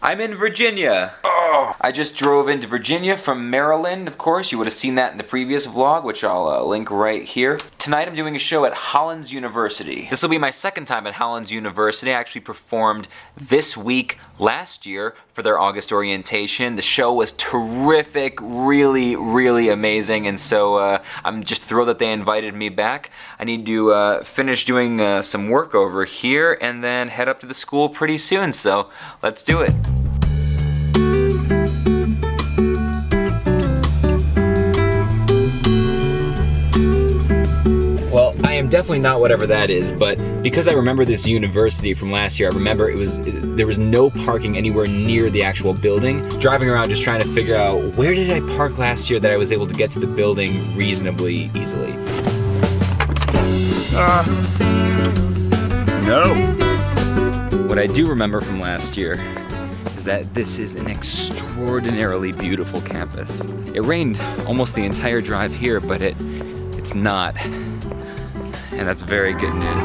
I'm in Virginia. Oh, I just drove into Virginia from Maryland, of course. You would have seen that in the previous vlog, which I'll link right here. Tonight I'm doing a show at Hollins University. This will be my second time at Hollins University. I actually performed this week last year for their August orientation. The show was terrific, really, really amazing, and so I'm just thrilled that they invited me back. I need to finish doing some work over here and then head up to the school pretty soon, so let's do it. Well, I am definitely not whatever that is, but because I remember this university from last year, I remember there was no parking anywhere near the actual building. Driving around just trying to figure out where did I park last year that I was able to get to the building reasonably easily. No. What I do remember from last year is that this is an extraordinarily beautiful campus. It rained almost the entire drive here, but it's not. And that's very good news.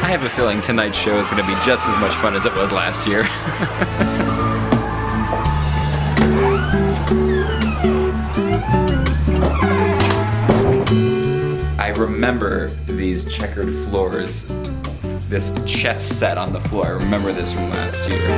I have a feeling tonight's show is going to be just as much fun as it was last year. I remember these checkered floors, this chess set on the floor. I remember this from last year.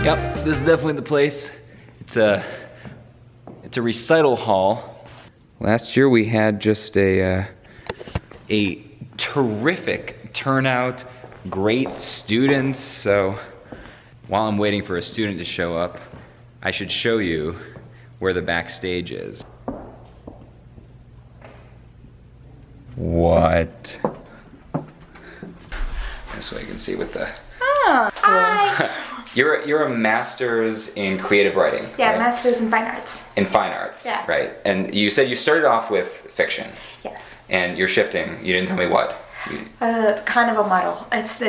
Yep, this is definitely the place. It's a recital hall. Last year we had just a terrific turnout, great students. So while I'm waiting for a student to show up, I should show you where the backstage is. What? This way you can see with the. Oh, hi. You're a master's in creative writing. Yeah, right? master's in fine arts. In fine arts, yeah. Right. And you said you started off with fiction. Yes. And you're shifting. You didn't tell me what. It's kind of a muddle. It's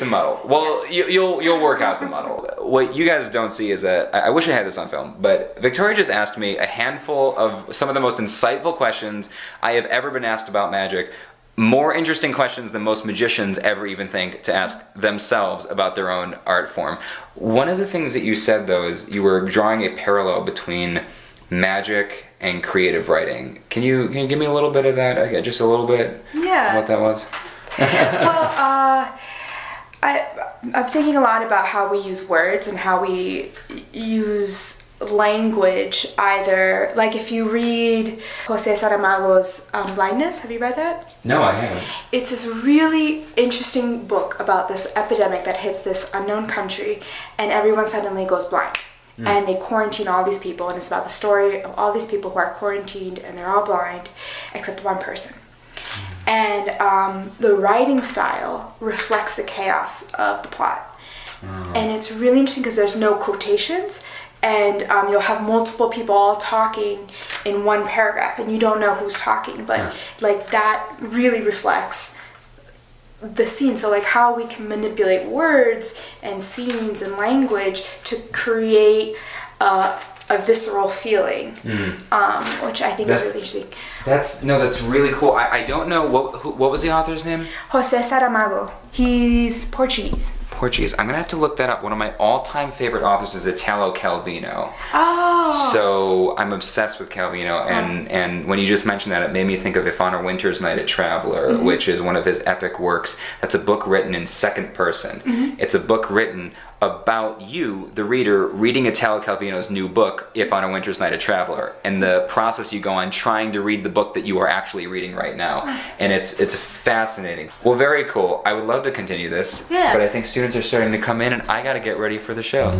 a muddle. Well, you'll work out the muddle. What you guys don't see is that I wish I had this on film, but Victoria just asked me a handful of some of the most insightful questions I have ever been asked about magic. More interesting questions than most magicians ever even think to ask themselves about their own art form. One of the things that you said, though, is you were drawing a parallel between magic and creative writing. Can you give me a little bit of that? Just a little bit? Yeah. What that was? Well, I'm thinking a lot about how we use words and how we use language, either like if you read Jose Saramago's Blindness. Have you read that? No, I haven't. It's this really interesting book about this epidemic that hits this unknown country and everyone suddenly goes blind. And they quarantine all these people, and it's about the story of all these people who are quarantined and they're all blind except one person. And the writing style reflects the chaos of the plot. And it's really interesting because there's no quotations, and you'll have multiple people all talking in one paragraph and you don't know who's talking, but like that really reflects the scene. So like how we can manipulate words and scenes and language to create a visceral feeling, which I think is really interesting. That's really cool. I don't know what was the author's name? Jose Saramago. He's Portuguese. I'm gonna have to look that up. One of my all-time favorite authors is Italo Calvino. Oh. So I'm obsessed with Calvino, and when you just mentioned that, it made me think of If on a Winter's Night a Traveler, which is one of his epic works. That's a book written in second person. It's a book written about you, the reader, reading Italo Calvino's new book, If on a Winter's Night a Traveler, and the process you go on trying to read the book that you are actually reading right now. And it's fascinating. Well, very cool. I would love to continue this, but I think students are starting to come in and I gotta get ready for the show.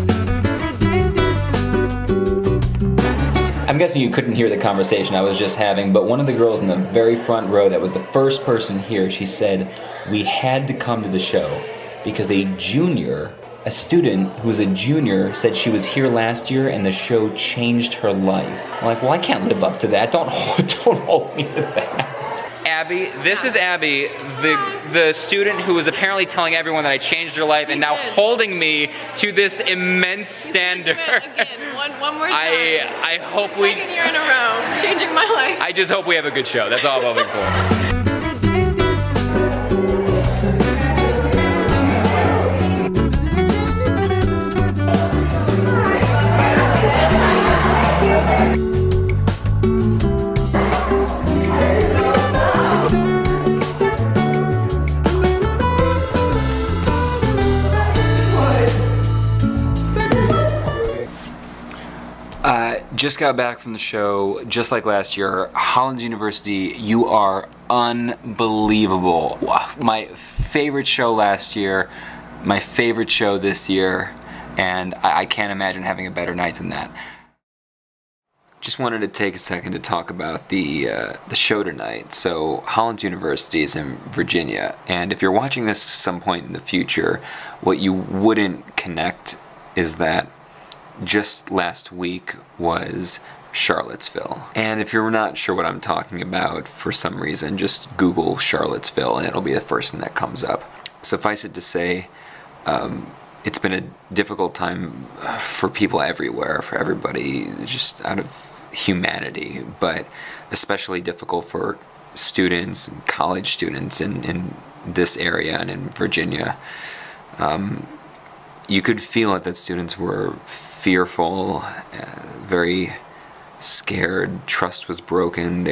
I'm guessing you couldn't hear the conversation I was just having, but one of the girls in the very front row that was the first person here, she said, we had to come to the show because a student who was a junior said she was here last year and the show changed her life. I'm like, well, I can't live up to that. Don't hold me to that. Abby, this is Abby, the student who was apparently telling everyone that I changed her life and now holding me to this immense standard. Again, one more time. I hope we... Second year in a row, changing my life. I just hope we have a good show. That's all I'm hoping for. Just got back from the show, just like last year. Hollins University, you are unbelievable. My favorite show last year, my favorite show this year, and I can't imagine having a better night than that. Just wanted to take a second to talk about the show tonight. So Hollins University is in Virginia, and if you're watching this at some point in the future, what you wouldn't connect is that just last week was Charlottesville. And if you're not sure what I'm talking about for some reason, just Google Charlottesville and it'll be the first thing that comes up. Suffice it to say, it's been a difficult time for people everywhere, for everybody, just out of humanity, but especially difficult for students, college students in this area and in Virginia. You could feel it that students were fearful, very scared, trust was broken.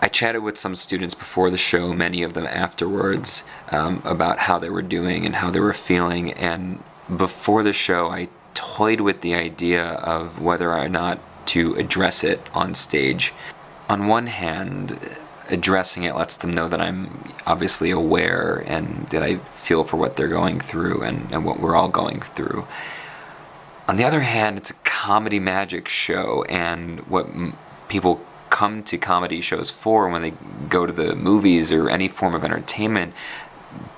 I chatted with some students before the show, many of them afterwards, about how they were doing and how they were feeling, and before the show I toyed with the idea of whether or not to address it on stage. On one hand, addressing it lets them know that I'm obviously aware and that I feel for what they're going through and what we're all going through. On the other hand, it's a comedy magic show, and what people come to comedy shows for when they go to the movies or any form of entertainment,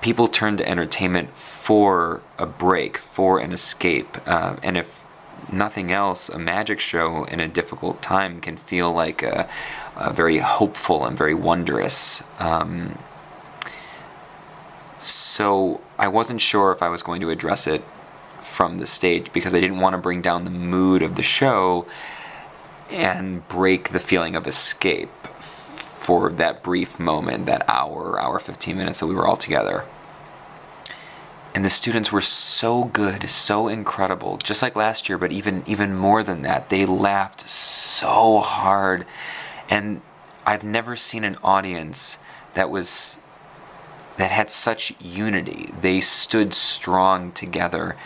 people turn to entertainment for a break, for an escape, and if nothing else, a magic show in a difficult time can feel like a very hopeful and very wondrous. So I wasn't sure if I was going to address it from the stage because I didn't want to bring down the mood of the show and break the feeling of escape for that brief moment, that hour 15 minutes that we were all together. And the students were so good, so incredible, just like last year, but even more than that. They laughed so hard. And I've never seen an audience that had such unity. They stood strong together.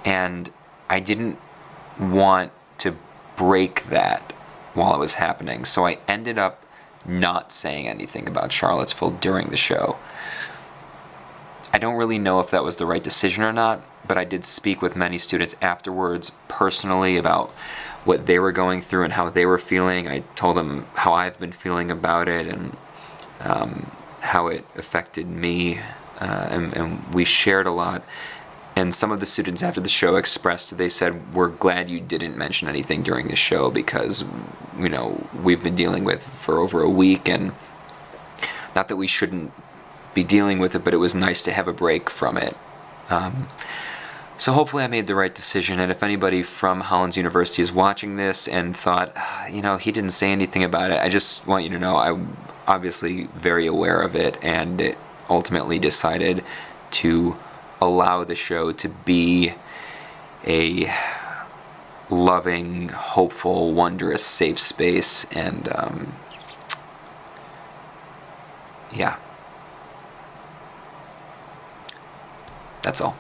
And I didn't want to break that while it was happening. So I ended up not saying anything about Charlottesville during the show. I don't really know if that was the right decision or not, but I did speak with many students afterwards personally about what they were going through and how they were feeling. I told them how I've been feeling about it and how it affected me, and we shared a lot. And some of the students after the show expressed, they said, we're glad you didn't mention anything during the show because, we've been dealing with for over a week, and not that we shouldn't be dealing with it, but it was nice to have a break from it. So hopefully I made the right decision, and if anybody from Hollins University is watching this and thought, he didn't say anything about it, I just want you to know I'm obviously very aware of it, and it ultimately decided to allow the show to be a loving, hopeful, wondrous, safe space, and yeah. That's all.